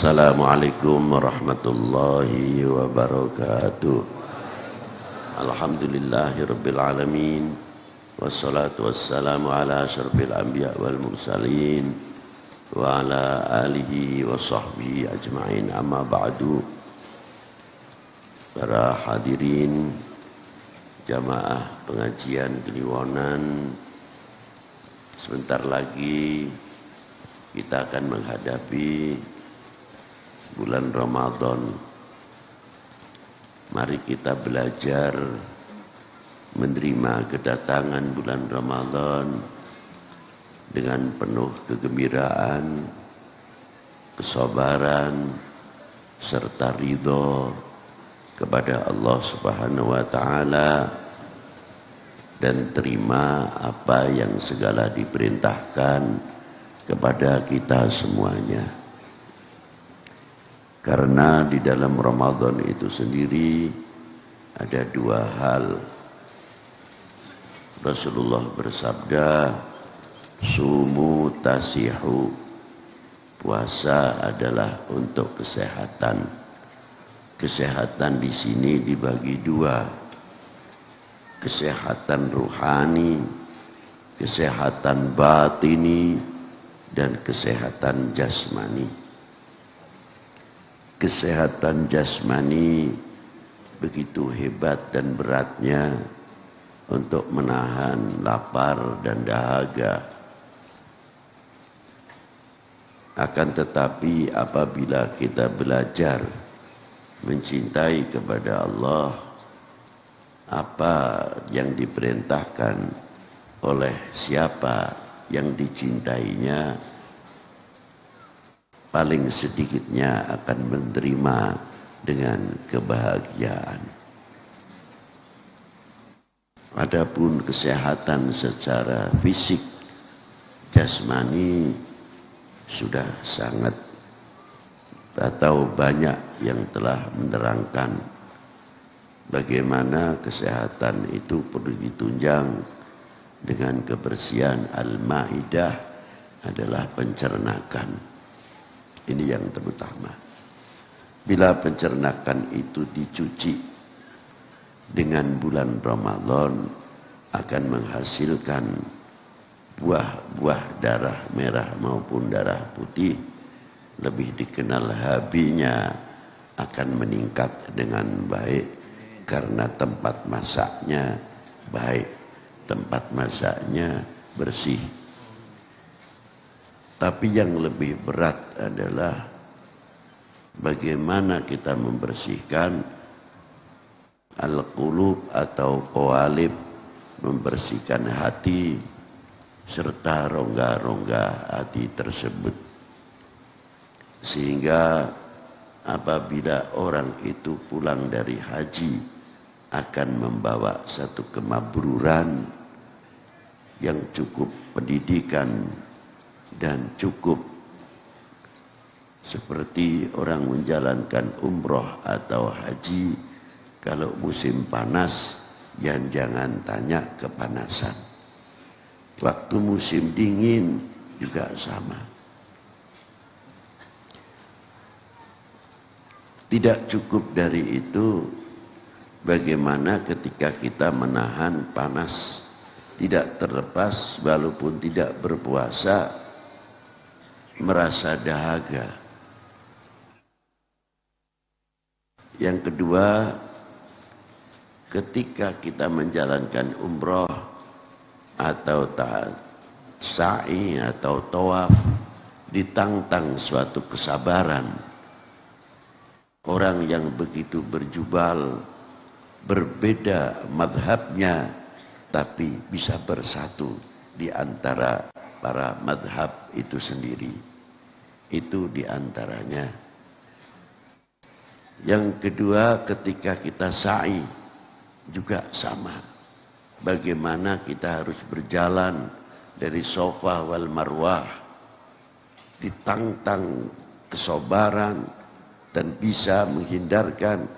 Assalamualaikum warahmatullahi wabarakatuh. Alhamdulillahirabbil alamin. Wassalatu wassalamu ala asyrafil anbiya wal mursalin wa ala alihi wa sahbihi ajma'in. Amma ba'du. Para hadirin jamaah pengajian Kliwonan, sebentar lagi kita akan menghadapi bulan Ramadan. Mari kita belajar menerima kedatangan bulan Ramadan dengan penuh kegembiraan, kesabaran, serta ridho kepada Allah Subhanahu wa Ta'ala, dan terima apa yang segala diperintahkan kepada kita semuanya. Karena di dalam Ramadan itu sendiri ada dua hal. Rasulullah bersabda, sumu tasihu, puasa adalah untuk kesehatan. Kesehatan di sini dibagi dua, kesehatan ruhani, kesehatan batini, dan kesehatan jasmani. Kesehatan jasmani begitu hebat dan beratnya untuk menahan lapar dan dahaga. Akan tetapi apabila kita belajar mencintai kepada Allah, apa yang diperintahkan oleh siapa yang dicintainya, paling sedikitnya akan menerima dengan kebahagiaan. Adapun kesehatan secara fisik, jasmani, sudah sangat atau banyak yang telah menerangkan bagaimana kesehatan itu perlu ditunjang dengan kebersihan. Al-Maidah adalah pencernakan. Ini yang terutama. Bila pencernakan itu dicuci dengan bulan Ramadan, akan menghasilkan buah-buah darah merah maupun darah putih. Lebih dikenal HB-nya akan meningkat dengan baik karena tempat masaknya baik, tempat masaknya bersih. Tapi yang lebih berat adalah bagaimana kita membersihkan al-qulub atau qalib, membersihkan hati serta rongga-rongga hati tersebut. Sehingga apabila orang itu pulang dari haji akan membawa satu kemabruran yang cukup pendidikan dan cukup seperti orang menjalankan umroh atau haji. Kalau musim panas, yang jangan tanya kepanasan. Waktu musim dingin juga sama. Tidak cukup dari itu, bagaimana ketika kita menahan panas, tidak terlepas walaupun tidak berpuasa, merasa dahaga. Yang kedua, ketika kita menjalankan umroh atau sa'i atau tawaf, ditantang suatu kesabaran. Orang yang begitu berjubal, berbeda madhabnya, tapi bisa bersatu di antara para madhab itu sendiri. Itu diantaranya. Yang kedua, ketika kita sa'i juga sama. Bagaimana kita harus berjalan dari Safa wal Marwah, ditantang kesabaran dan bisa menghindarkan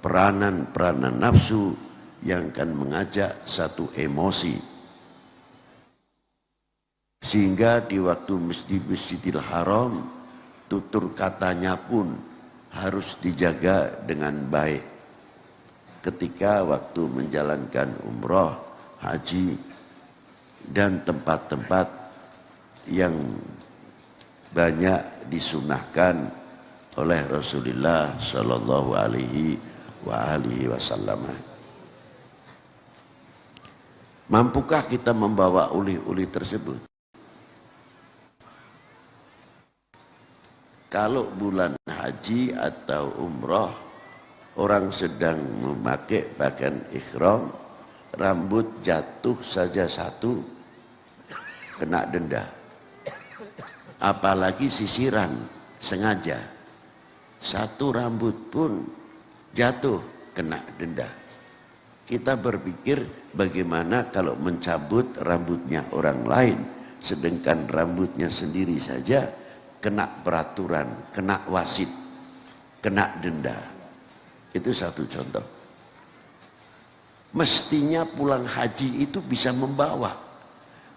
peranan-peranan nafsu yang akan mengajak satu emosi. Sehingga di waktu Masjidil Haram tutur katanya pun harus dijaga dengan baik. Ketika waktu menjalankan umroh, haji, dan tempat-tempat yang banyak disunahkan oleh Rasulullah Shallallahu Alaihi Wasallam. Mampukah kita membawa oleh-oleh tersebut? Kalau bulan haji atau umroh, orang sedang memakai pakaian ihram, rambut jatuh saja satu, kena denda. Apalagi sisiran sengaja, satu rambut pun jatuh, kena denda. Kita berpikir bagaimana kalau mencabut rambutnya orang lain, sedangkan rambutnya sendiri saja kena peraturan, kena wasit, kena denda. Itu satu contoh. Mestinya pulang haji itu bisa membawa.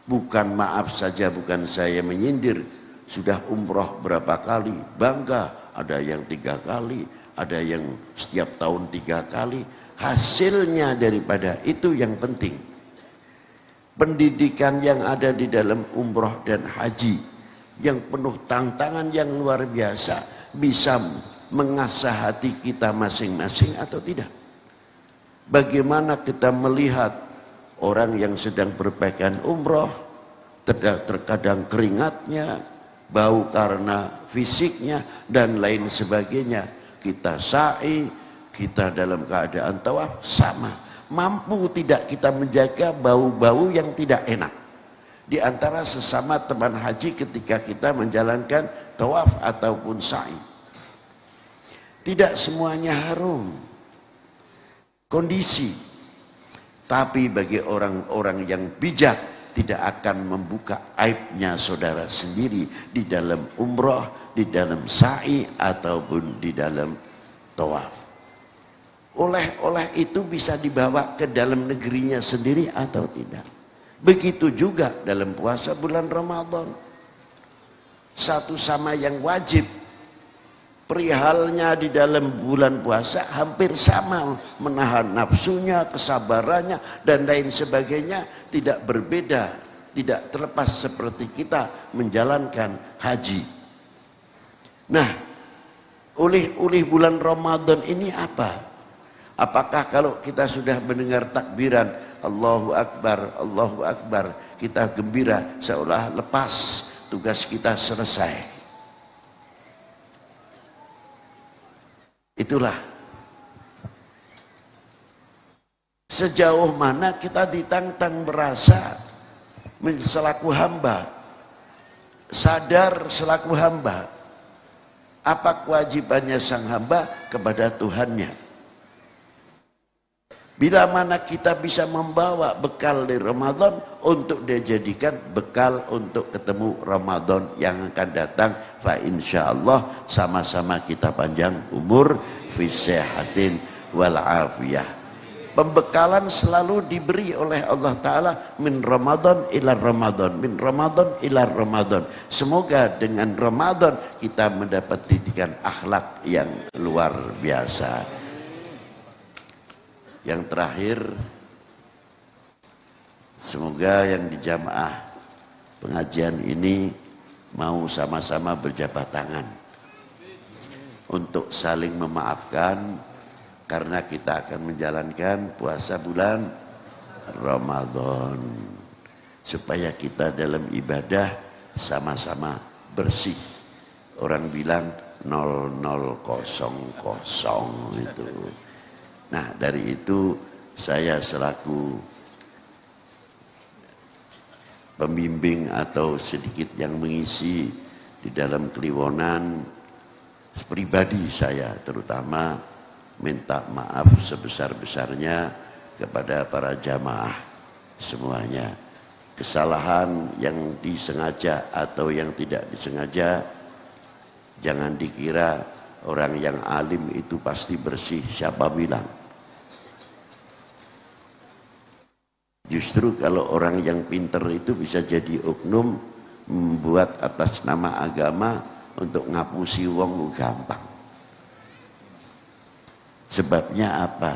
Bukan, maaf saja, bukan saya menyindir, sudah umroh berapa kali, bangga, ada yang 3 kali, ada yang setiap tahun 3 kali. Hasilnya daripada itu yang penting. Pendidikan yang ada di dalam umroh dan haji yang penuh tantangan yang luar biasa bisa mengasah hati kita masing-masing atau tidak. Bagaimana kita melihat orang yang sedang berpakaian umroh, terkadang keringatnya, bau karena fisiknya dan lain sebagainya. Kita sa'i, kita dalam keadaan tawaf, sama. Mampu tidak kita menjaga bau-bau yang tidak enak di antara sesama teman haji ketika kita menjalankan tawaf ataupun sa'i? Tidak semuanya harum kondisi, tapi bagi orang-orang yang bijak tidak akan membuka aibnya saudara sendiri di dalam umroh, di dalam sa'i ataupun di dalam tawaf. Oleh-oleh itu bisa dibawa ke dalam negerinya sendiri atau tidak. Begitu juga dalam puasa bulan Ramadan. Satu sama yang wajib. Perihalnya di dalam bulan puasa hampir sama. Menahan nafsunya, kesabarannya, dan lain sebagainya. Tidak berbeda. Tidak terlepas seperti kita menjalankan haji. Nah, oleh bulan Ramadan ini apa? Apakah kalau kita sudah mendengar takbiran Allahu Akbar, kita gembira seolah lepas, tugas kita selesai? Itulah sejauh mana kita ditantang merasa selaku hamba, sadar selaku hamba, apa kewajibannya sang hamba kepada Tuhannya. Bila mana kita bisa membawa bekal di Ramadan untuk dijadikan bekal untuk ketemu Ramadan yang akan datang, fa insyaallah sama-sama kita panjang umur, fi sehatin wal afiyah. Pembekalan selalu diberi oleh Allah Ta'ala min Ramadan ila Ramadan, min Ramadan ila Ramadan. Semoga dengan Ramadan kita mendapat didikan akhlak yang luar biasa. Yang terakhir, semoga yang di jamaah pengajian ini mau sama-sama berjabat tangan untuk saling memaafkan, karena kita akan menjalankan puasa bulan Ramadan, supaya kita dalam ibadah sama-sama bersih. Orang bilang 0000 itu. Nah, dari itu saya selaku pembimbing atau sedikit yang mengisi di dalam Kliwonan, pribadi saya terutama minta maaf sebesar-besarnya kepada para jamaah semuanya. Kesalahan yang disengaja atau yang tidak disengaja, jangan dikira orang yang alim itu pasti bersih, siapa bilang? Justru kalau orang yang pinter itu bisa jadi oknum, membuat atas nama agama untuk ngapusi wong gampang. Sebabnya apa?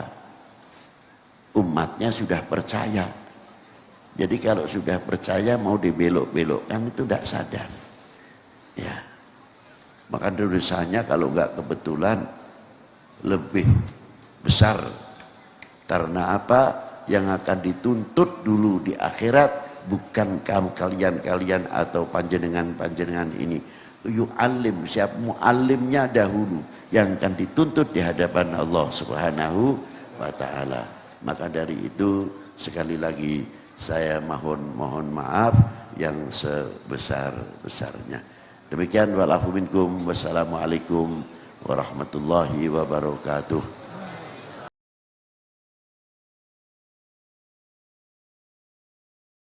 Umatnya sudah percaya. Jadi kalau sudah percaya mau dibelok-belokkan itu tidak sadar. Ya. Maka dosanya kalau nggak kebetulan lebih besar. Karena apa? Yang akan dituntut dulu di akhirat bukan kamu kalian atau panjenengan ini. Yu'allim, siapa mu'allimnya dahulu yang akan dituntut di hadapan Allah Subhanahu wa taala. Maka dari itu sekali lagi saya mohon maaf yang sebesar-besarnya. Demikian walafu minkum. Wassalamualaikum warahmatullahi wabarakatuh.